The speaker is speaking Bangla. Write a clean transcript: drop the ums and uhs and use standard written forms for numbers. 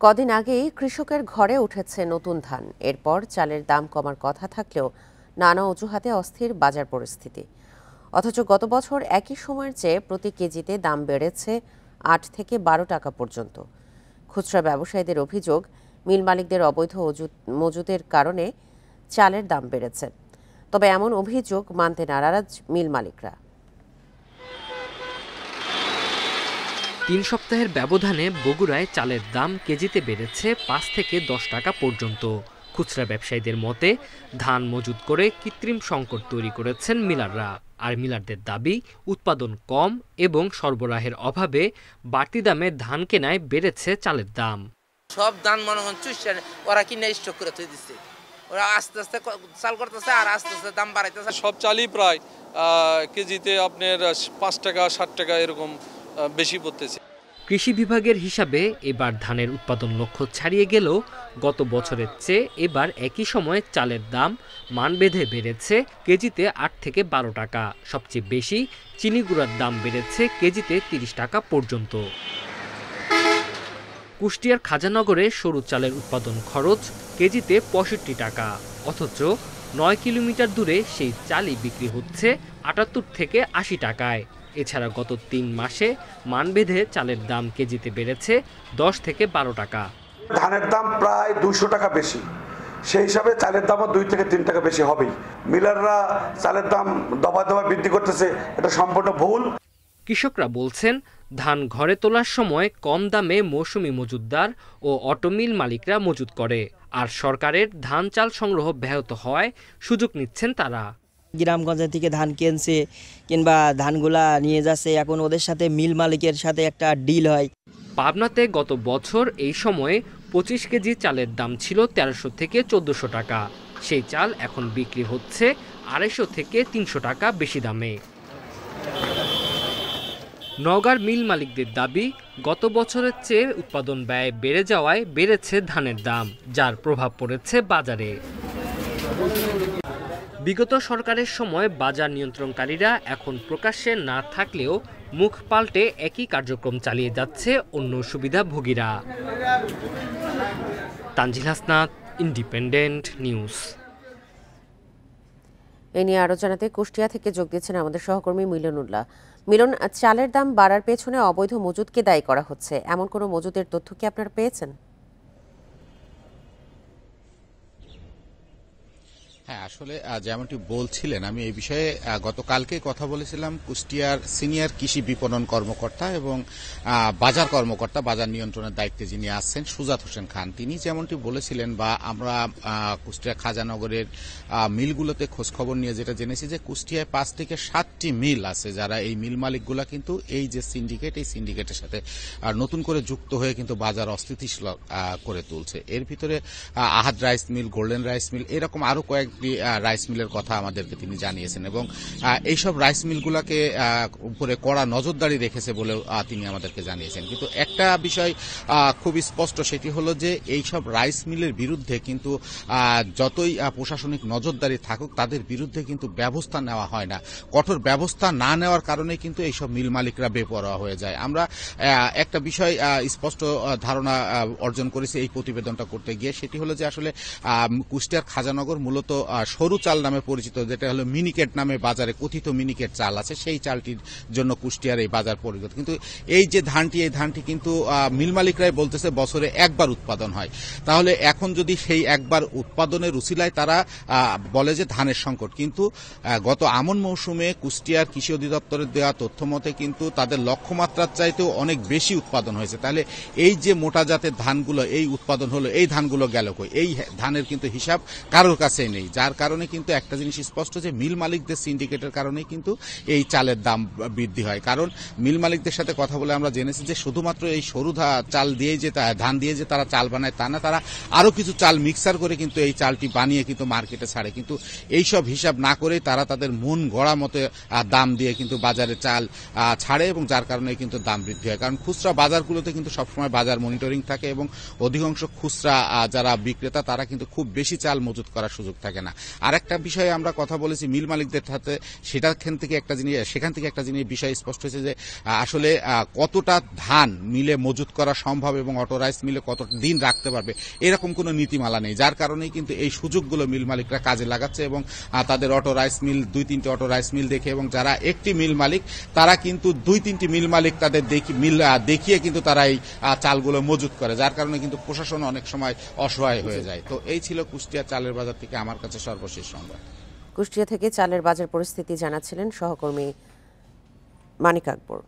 কদিন আগেই কৃষকের ঘরে উঠেছে নতুন ধান। এরপর চালের দাম কমার কথা থাকলেও নানা অজুহাতে অস্থির বাজার পরিস্থিতি। অথচ গত বছর একই সময়ের চেয়ে প্রতি কেজিতে দাম বেড়েছে ৮ থেকে ১২ টাকা পর্যন্ত। খুচরা ব্যবসায়ীদের অভিযোগ, মিল মালিকদের অবৈধ মজুদের কারণে চালের দাম বেড়েছে। তবে এমন অভিযোগ মানতে নারাজ মিল মালিকরা। ৩ সপ্তাহের ব্যবধানে বগুড়ায় চালের দাম কেজিতে বেড়েছে ৫ থেকে ১০ টাকা পর্যন্ত। খুচরা ব্যবসায়ীদের মতে, ধান মজুত করে কৃত্রিম সংকট তৈরি করেছেন মিলাররা। আর মিলারদের দাবি, উৎপাদন কম এবং সরবরাহের অভাবে বাড়তি দামে ধান কেনায় বেড়েছে চালের দাম। সব ধান মনে হয় ওরা কিনে স্টক করে তুই দিচ্ছে, ওরা আস্তে আস্তে চাল করতেছে আর আস্তে আস্তে দাম বাড়াইতেছে। সব চালই প্রায় কেজিতে আপনার ৫ টাকা ৬০ টাকা এরকম বেশি পড়তেছে। কৃষি বিভাগের হিসাবে এবার ধানের উৎপাদন লক্ষ্য ছাড়িয়ে গেলেও গত বছরের চেয়ে এবার একই সময়ে চালের দাম মান বেঁধে বেড়েছে কেজিতে ৮ থেকে ১২ টাকা। সবচেয়ে বেশি চিনি গুঁড়ার দাম বেড়েছে কেজিতে ৩০ টাকা পর্যন্ত। কুষ্টিয়ার খাজানগরে সরু চালের উৎপাদন খরচ কেজিতে ৬৫ টাকা, অথচ ৯ কিলোমিটার দূরে সেই চালই বিক্রি হচ্ছে ৭৮ থেকে ৮০ টাকায়। এছাড়া গত ৩ মাসে মান বেঁধে চালের দাম কেজিতে বেড়েছে ১০ থেকে ১২ টাকা। ধানের দাম প্রায় ২০০ টাকা বেশি, সেই হিসাবে চালের দামও ২ থেকে ৩ টাকা বেশি হবেই। মিলাররা চালের দাম দফায় দফায় বৃদ্ধি করতেছে, এটা সম্পূর্ণ ভুল। কৃষকরা বলছেন, ধান ঘরে তোলার সময় কম দামে মৌসুমি মজুতদার ও অটোমিল মালিকরা মজুত করে, আর সরকারের ধান চাল সংগ্রহ ব্যাহত হওয়ায় সুযোগ নিচ্ছেন তারা। গ্রামগঞ্জ থেকে ধান কিনছে কিংবা ধানগুলা নিয়ে যাচ্ছে, এখন ওদের সাথে মিল মালিকের সাথে একটা ডিল হয়। পাবনাতে গত বছর এই সময়ে ২৫ কেজি চালের দাম ছিল ১৩০০ থেকে ১৪০০ টাকা। সেই চাল এখন বিক্রি হচ্ছে ২৫০ থেকে ৩০০ টাকা বেশি দামে। নওগাঁর মিল মালিকদের দাবি, গত বছরের চেয়ে উৎপাদন ব্যয় বেড়ে যাওয়ায় বেড়েছে ধানের দাম, যার প্রভাব পড়েছে বাজারে। বিগত সরকারের সময় বাজার নিয়ন্ত্রণকারীরা এখন প্রকাশ্যে না থাকলেও মুখ পাল্টে একই কার্যক্রম চালিয়ে যাচ্ছে অন্য সুবিধাভোগীরা। Tanjil Hasnat, Independent News. এ নিয়ে আরো জানাতে কুষ্টিয়া থেকে যোগ দিচ্ছেন আমাদের সহকর্মী মিলনুল্লাহ। মিলন, চালের দাম বাড়ার পেছনে অবৈধ মজুদকে দায়ী করা হচ্ছে, এমন কোনো মজুদের তথ্য কি আপনারা পেয়েছেন? হ্যাঁ, আসলে যেমনটি বলছিলেন, আমি এই বিষয়ে গতকালকে কথা বলেছিলাম কুষ্টিয়ার সিনিয়র কৃষি বিপণন কর্মকর্তা এবং বাজার কর্মকর্তা, বাজার নিয়ন্ত্রণের দায়িত্বে যিনি আছেন, সুজাত হোসেন খান। তিনি যেমনটি বলেছিলেন, বা আমরা কুষ্টিয়া খাজানগরের মিলগুলোতে খোঁজখবর নিয়ে যেটা জেনেছি, যে কুষ্টিয়ায় ৫ থেকে ৭টি মিল আছে, যারা এই মিল মালিকগুলা কিন্তু এই যে সিন্ডিকেট, এই সিন্ডিকেটের সাথে নতুন করে যুক্ত হয়ে কিন্তু বাজার অস্থিতিশীল করে তুলছে। এর ভিতরে Ahad rice mill, golden rice mill, এরকম আরো কয়েক রাইস মিলের কথা আমাদেরকে তিনি জানিয়েছেন, এবং এইসব রাইস মিলগুলোকে উপরে কড়া নজরদারি রেখেছে বলেও তিনি আমাদেরকে জানিয়েছেন। কিন্তু একটা বিষয় খুব স্পষ্ট, সেটি হলো যে এইসব রাইস মিলের বিরুদ্ধে কিন্তু যতই প্রশাসনিক নজরদারি থাকুক, তাদের বিরুদ্ধে কিন্তু ব্যবস্থা নেওয়া হয় না। কঠোর ব্যবস্থা না নেওয়ার কারণে কিন্তু এইসব মিল মালিকরা বেপরোয়া হয়ে যায়। আমরা একটা বিষয় স্পষ্ট ধারণা অর্জন করেছি এই প্রতিবেদনটা করতে গিয়ে, সেটি হলো যে আসলে কুষ্টিয়ার খাজানগর মূলত সরু চাল নামে পরিচিত, যেটা হলো মিনিকেট নামে বাজারে কথিত মিনিকেট চাল আছে, সেই চালটির জন্য কুষ্টিয়ার এই বাজার পরিচিত। কিন্তু এই যে ধানটি, এই ধানটি কিন্তু মিল মালিকরাই বলতেছে বছরে একবার উৎপাদন হয়। তাহলে এখন যদি সেই একবার উৎপাদনের উছিলায় তারা বলে যে ধানের সংকট, কিন্তু গত আমন মৌসুমে কুষ্টিয়ার কৃষি অধিদপ্তরের দেওয়া তথ্য মতে কিন্তু তাদের লক্ষ্যমাত্রার চাইতেও অনেক বেশি উৎপাদন হয়েছে। তাহলে এই যে মোটা জাতের ধানগুলো এই উৎপাদন হলো, এই ধানগুলো গেল কই? এই ধানের কিন্তু হিসাব কারোর কাছেই নেই, যার কারণে কিন্তু একটা জিনিস স্পষ্ট, যে মিল মালিকদের সিন্ডিকেটের কারণে কিন্তু এই চালের দাম বৃদ্ধি হয়। কারণ মিল মালিকদের সাথে কথা বলে আমরা জেনেছি যে শুধুমাত্র এই সরু চাল দিয়ে যে ধান দিয়ে যে তারা চাল বানায় তা না, তারা আরো কিছু চাল মিক্সার করে কিন্তু এই চালটি বানিয়ে কিন্তু মার্কেটে ছাড়ে। কিন্তু এইসব হিসাব না করে তারা তাদের মন গড়া মতো দাম দিয়ে কিন্তু বাজারে চাল ছাড়ে, এবং যার কারণে কিন্তু দাম বৃদ্ধি হয়। কারণ খুচরা বাজারগুলোতে কিন্তু সবসময় বাজার মনিটরিং থাকে, এবং অধিকাংশ খুচরা যারা বিক্রেতা তারা কিন্তু খুব বেশি চাল মজুত করার সুযোগ থাকে না। না। আরেকটা বিষয়ে আমরা কথা বলেছি মিল মালিকদের সাথে, সেখান থেকে একটা জিনিস বিষয় স্পষ্ট হয়েছে যে আসলে কতটা ধান মিলে মজুত করা সম্ভব এবং অটো রাইস মিলে কত দিন রাখতে পারবে এরকম কোনো নীতিমালা নেই, যার কারণেই কিন্তু এই সুযোগগুলো মিল মালিকরা কাজে লাগাচ্ছে এবং তাদের অটো রাইস মিল 2-3টি অটো রাইস মিল দেখে, এবং যারা একটি মিল মালিক তারা কিন্তু 2-3টি মিল মালিক তাদের দেখিয়ে কিন্তু তারা এই চালগুলো মজুত করে, যার কারণে কিন্তু প্রশাসন অনেক সময় অসহায় হয়ে যায়। তো এই ছিল কুষ্টিয়া চালের বাজার থেকে আমার কাছে সর্বশেষ সংবাদ। কুষ্টিয়া থেকে চালের বাজার পরিস্থিতি জানাচ্ছিলেন সহকর্মী মানিক আকবর।